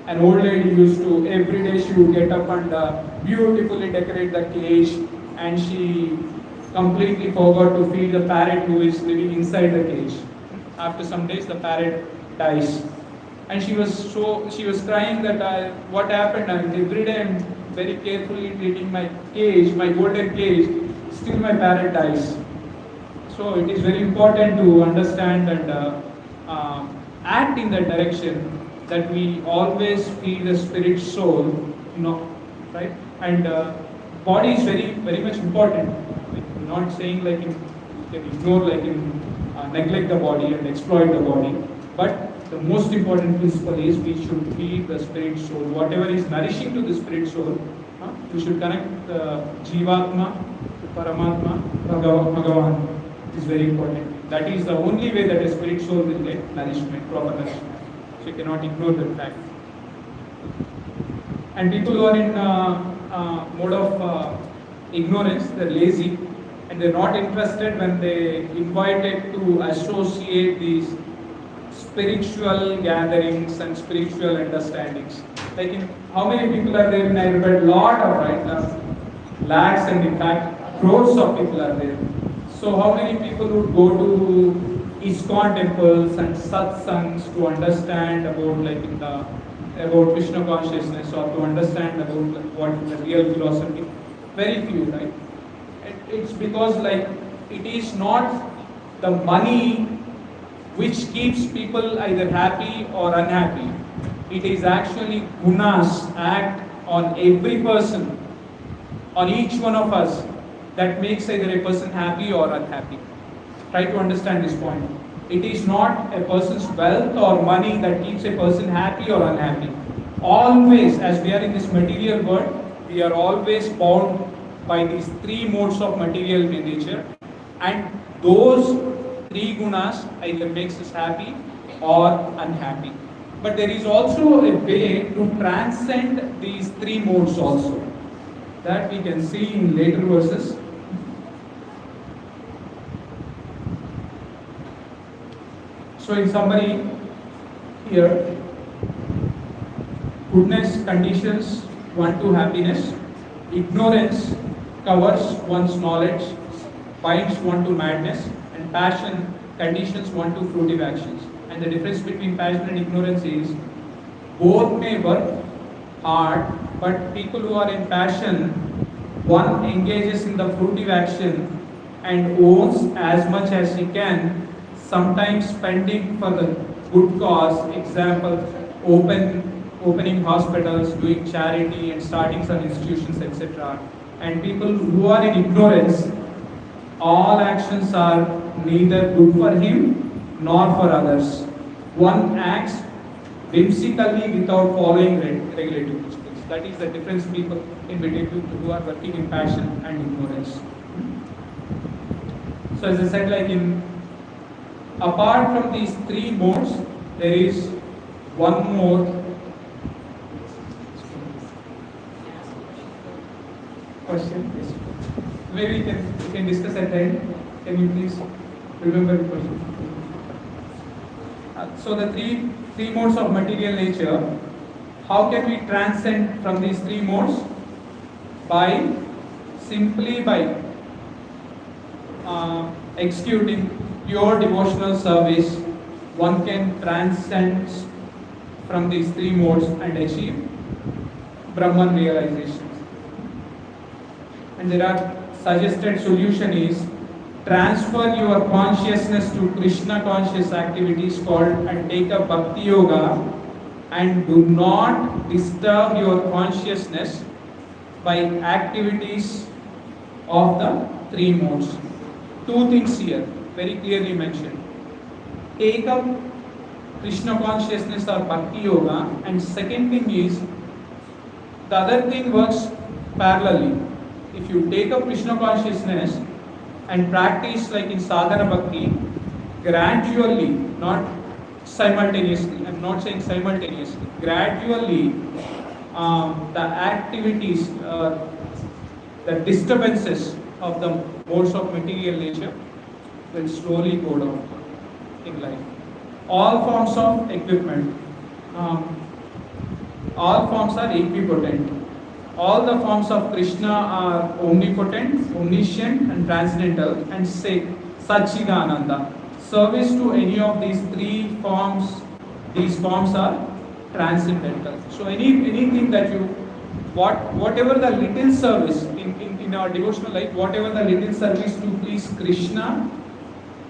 An old lady used to, every day she would get up and beautifully decorate the cage, and she completely forgot to feed the parrot who is living inside the cage. After some days, the parrot dies. And she was crying that what happened, and every day I'm very carefully treating my cage, my golden cage, still my parrot dies. So it is very important to understand and act in that direction, that we always feed the spirit soul, right? And body is very, very much important. I'm not saying like you can ignore, like neglect the body and exploit the body, but the most important principle is we should feed the spirit soul. Whatever is nourishing to the spirit soul, we should connect the Jivatma to Paramatma, Bhagavan. It is very important. That is the only way that a spirit soul will get nourishment, proper nourishment. So you cannot ignore that fact. And people who are in mode of ignorance, they're lazy, and they're not interested when they invited to associate these spiritual gatherings and spiritual understandings. Like how many people are there in Hyderabad? Lot of, right? Lakhs, and in fact crores of people are there. So how many people would go to ISKCON temples and satsangs to understand about about Krishna consciousness, or to understand about what the real philosophy? Very few, right? It's because it is not the money which keeps people either happy or unhappy. It is actually gunas act on every person, on each one of us, that makes either a person happy or unhappy. Try to understand this point. It is not a person's wealth or money that keeps a person happy or unhappy. Always, as we are in this material world, we are always bound by these three modes of material nature, and those three gunas either makes us happy or unhappy. But there is also a way to transcend these three modes also, that we can see in later verses. So in summary, here, goodness conditions one to happiness, ignorance covers one's knowledge, binds one to madness, and passion conditions one to fruitive actions. And the difference between passion and ignorance is both may work hard, but people who are in passion, one engages in the fruitive action and owns as much as he can, sometimes spending for the good cause, example, opening hospitals, doing charity and starting some institutions, etc. And people who are in ignorance, all actions are neither good for him nor for others. One acts whimsically without following regulative principles. That is the difference people in between people who are working in passion and ignorance. So as I said, apart from these three modes, there is one more. Question? Yes. Maybe we can discuss at the end. Can you please remember the question? So the three modes of material nature, how can we transcend from these three modes? Simply by executing pure devotional service, one can transcend from these three modes and achieve Brahman realization. And there are suggested solution is transfer your consciousness to Krishna conscious activities called and take up Bhakti Yoga, and do not disturb your consciousness by activities of the three modes. Two things here very clearly mentioned. Take up Krishna consciousness or Bhakti Yoga, and second thing is the other thing works parallelly. If you take up Krishna consciousness and practice like in sadhana bhakti, gradually, not simultaneously, I'm not saying simultaneously, gradually the activities, the disturbances of the modes of material nature will slowly go down in life. All forms of equipment, all forms are equipotent. All the forms of Krishna are omnipotent, omniscient and transcendental, and say Satchidananda. Service to any of these these forms are transcendental. So anything that whatever the little service in our devotional life, whatever the little service to please Krishna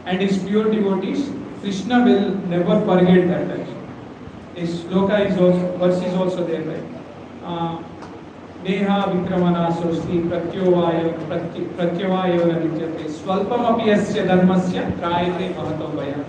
and his pure devotees, Krishna will never forget that action. His sloka is also, verse is also there, right? Neha vikramana sosti pratyavayo nityate swalpam api asya dharmasya trayate mahato vaya.